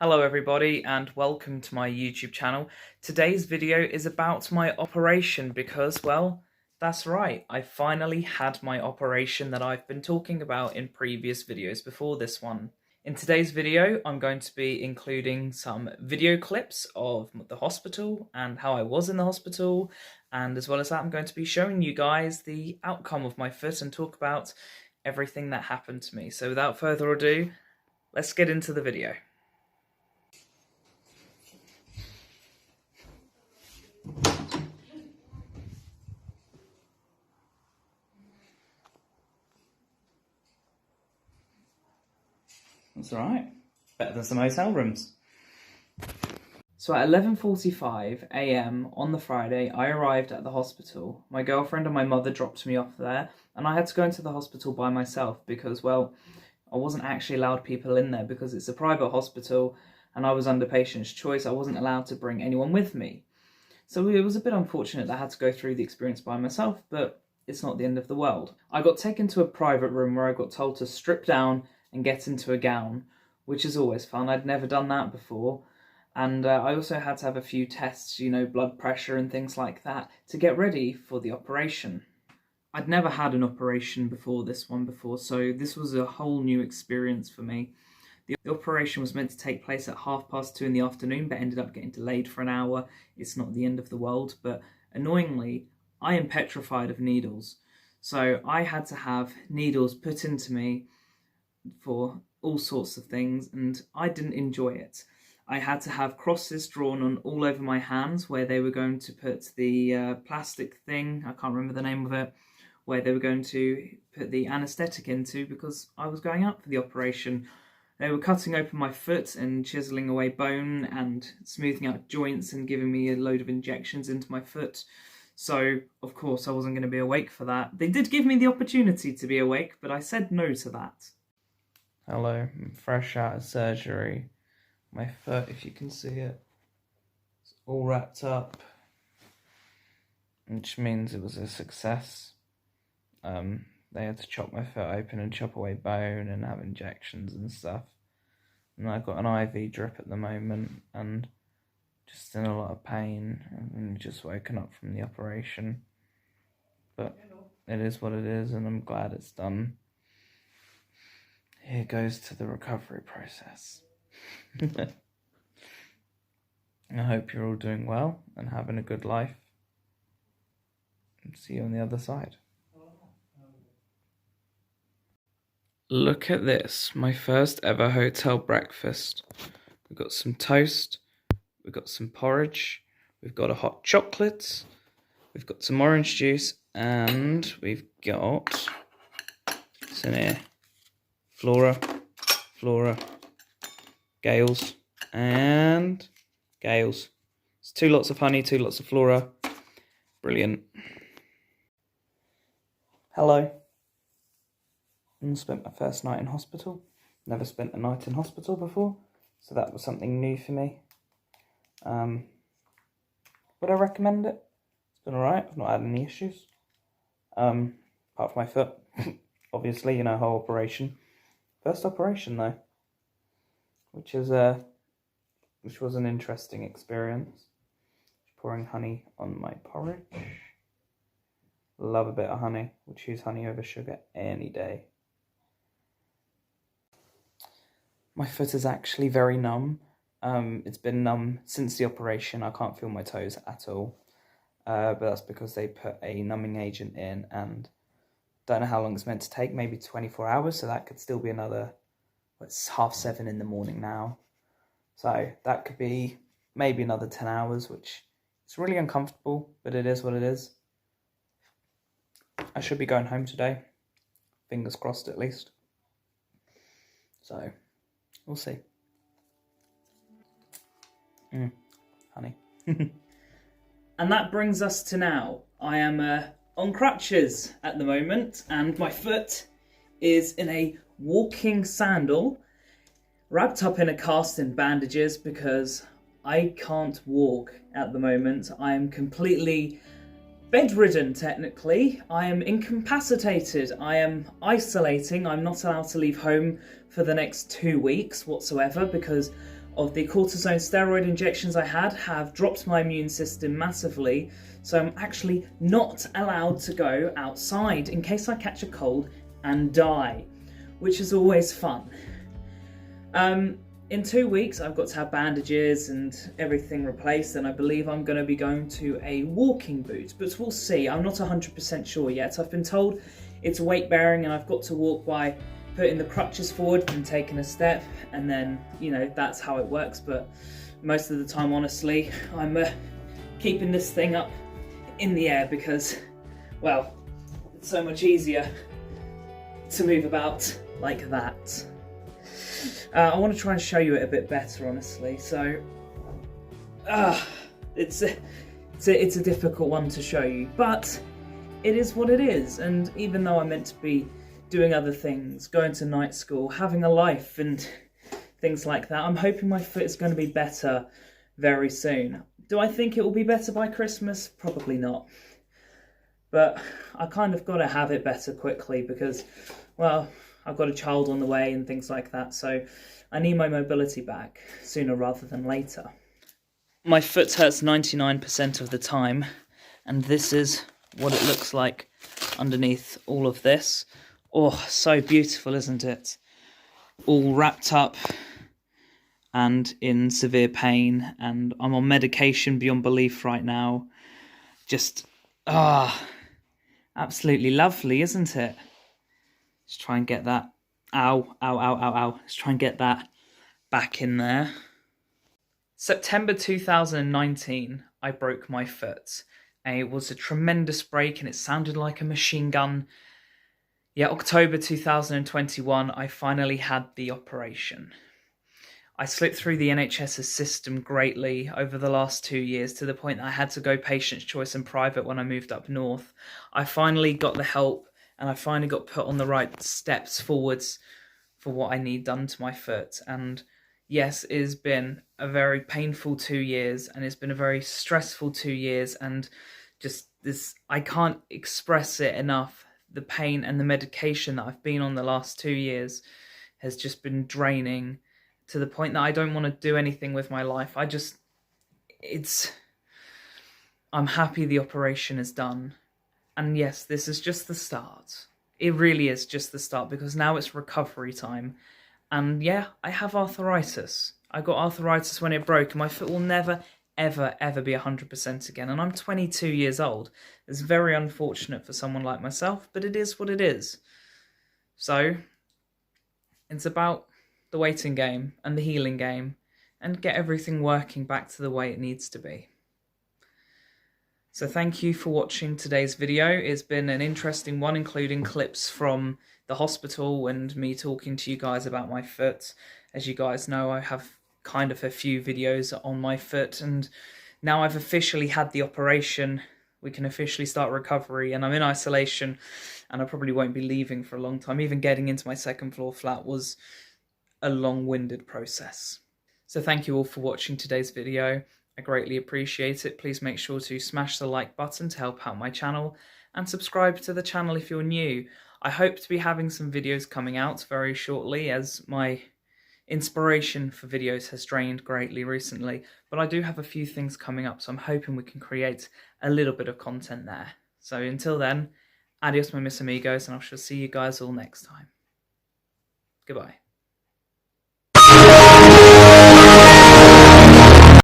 Hello everybody and welcome to my YouTube channel. Today's video is about my operation because, well, that's right, I finally had my operation that I've been talking about in previous videos before this one. In today's video, I'm going to be including some video clips of the hospital and how I was in the hospital, and as well as that I'm going to be showing you guys the outcome of my foot and talk about everything that happened to me. So without further ado, let's get into the video. That's alright. Better than some hotel rooms. So at 11:45 AM on the Friday, I arrived at the hospital. My girlfriend and my mother dropped me off there, and I had to go into the hospital by myself because, well, I wasn't actually allowed people in there because it's a private hospital and I was under patient's choice. I wasn't allowed to bring anyone with me. So it was a bit unfortunate that I had to go through the experience by myself, but it's not the end of the world. I got taken to a private room where I got told to strip down and get into a gown, which is always fun. I'd never done that before. And I also had to have a few tests, blood pressure and things like that, to get ready for the operation. I'd never had an operation before this one before, so this was a whole new experience for me. The operation was meant to take place at 2:30 in the afternoon, but ended up getting delayed for an hour. It's not the end of the world, but annoyingly, I am petrified of needles. So I had to have needles put into me for all sorts of things, and I didn't enjoy it. I had to have crosses drawn on all over my hands where they were going to put the plastic thing, I can't remember the name of it, where they were going to put the anaesthetic into because I was going out for the operation. They were cutting open my foot and chiselling away bone and smoothing out joints and giving me a load of injections into my foot. So, of course, I wasn't going to be awake for that. They did give me the opportunity to be awake, but I said no to that. Hello, I'm fresh out of surgery. My foot, if you can see it, it's all wrapped up, which means it was a success. They had to chop my foot open and chop away bone and have injections and stuff. And I've got an IV drip at the moment and just in a lot of pain and just woken up from the operation. But it is what it is and I'm glad it's done. Here goes to the recovery process. I hope you're all doing well and having a good life. And see you on the other side. Look at this, my first ever hotel breakfast. We've got some toast, we've got some porridge, we've got a hot chocolate, we've got some orange juice, and we've got, what's in here? Flora, Gales, and Gales. It's 2 lots of honey, 2 lots of Flora. Brilliant. Hello. I spent my first night in hospital. Never spent a night in hospital before, so that was something new for me. Would I recommend it? It's been alright, I've not had any issues. Apart from my foot, obviously, whole operation. First operation though, which was an interesting experience. Pouring honey on my porridge. Love a bit of honey. Would choose honey over sugar any day. My foot is actually very numb. It's been numb since the operation. I can't feel my toes at all. But that's because they put a numbing agent in and don't know how long it's meant to take, maybe 24 hours. So that could still be another, it's 7:30 in the morning now. So that could be maybe another 10 hours, which is really uncomfortable, but it is what it is. I should be going home today. Fingers crossed at least. So, we'll see. Honey. And that brings us to now. I am on crutches at the moment, and my foot is in a walking sandal, wrapped up in a cast in bandages because I can't walk at the moment. I am completely bedridden, technically. I am incapacitated. I am isolating. I'm not allowed to leave home for the next 2 weeks whatsoever because of the cortisone steroid injections I had have dropped my immune system massively, so I'm actually not allowed to go outside in case I catch a cold and die, which is always fun. In 2 weeks I've got to have bandages and everything replaced, and I believe I'm going to be going to a walking boot, but we'll see. I'm not 100% sure yet. I've been told it's weight bearing and I've got to walk by putting the crutches forward and taking a step, and then, you know, that's how it works. But most of the time, honestly, I'm keeping this thing up in the air because, well, it's so much easier to move about like that. I want to try and show you it a bit better, honestly. So, it's a difficult one to show you, but it is what it is. And even though I'm meant to be doing other things, going to night school, having a life and things like that, I'm hoping my foot is going to be better very soon. Do I think it will be better by Christmas? Probably not. But I kind of got to have it better quickly because, well, I've got a child on the way and things like that, so I need my mobility back sooner rather than later. My foot hurts 99% of the time, and this is what it looks like underneath all of this. Oh, so beautiful, isn't it? All wrapped up and in severe pain, and I'm on medication beyond belief right now. Just, absolutely lovely, isn't it? Let's try and get that, ow, ow, ow, ow, ow. Let's try and get that back in there. September 2019, I broke my foot. It was a tremendous break and it sounded like a machine gun. Yeah, October 2021, I finally had the operation. I slipped through the NHS's system greatly over the last 2 years, to the point that I had to go patient's choice and private when I moved up north. I finally got the help and I finally got put on the right steps forwards for what I need done to my foot. And yes, it has been a very painful 2 years, and it's been a very stressful 2 years, and just this, I can't express it enough. The pain and the medication that I've been on the last 2 years has just been draining, to the point that I don't want to do anything with my life. I'm happy the operation is done. And yes, this is just the start. It really is just the start, because now it's recovery time. And yeah, I have arthritis. I got arthritis when it broke, and my foot will never, ever, ever be 100% again. And I'm 22 years old. It's very unfortunate for someone like myself, but it is what it is. So, it's about the waiting game and the healing game, and get everything working back to the way it needs to be. So thank you for watching today's video. It's been an interesting one, including clips from the hospital and me talking to you guys about my foot. As you guys know, I have kind of a few videos on my foot, and now I've officially had the operation, we can officially start recovery, and I'm in isolation, and I probably won't be leaving for a long time. Even getting into my second floor flat was a long-winded process. So thank you all for watching today's video. I greatly appreciate it. Please make sure to smash the like button to help out my channel, and subscribe to the channel if you're new. I hope to be having some videos coming out very shortly, as my inspiration for videos has drained greatly recently, but I do have a few things coming up, so I'm hoping we can create a little bit of content there. So until then, adios my mis amigos, and I shall see you guys all next time. Goodbye.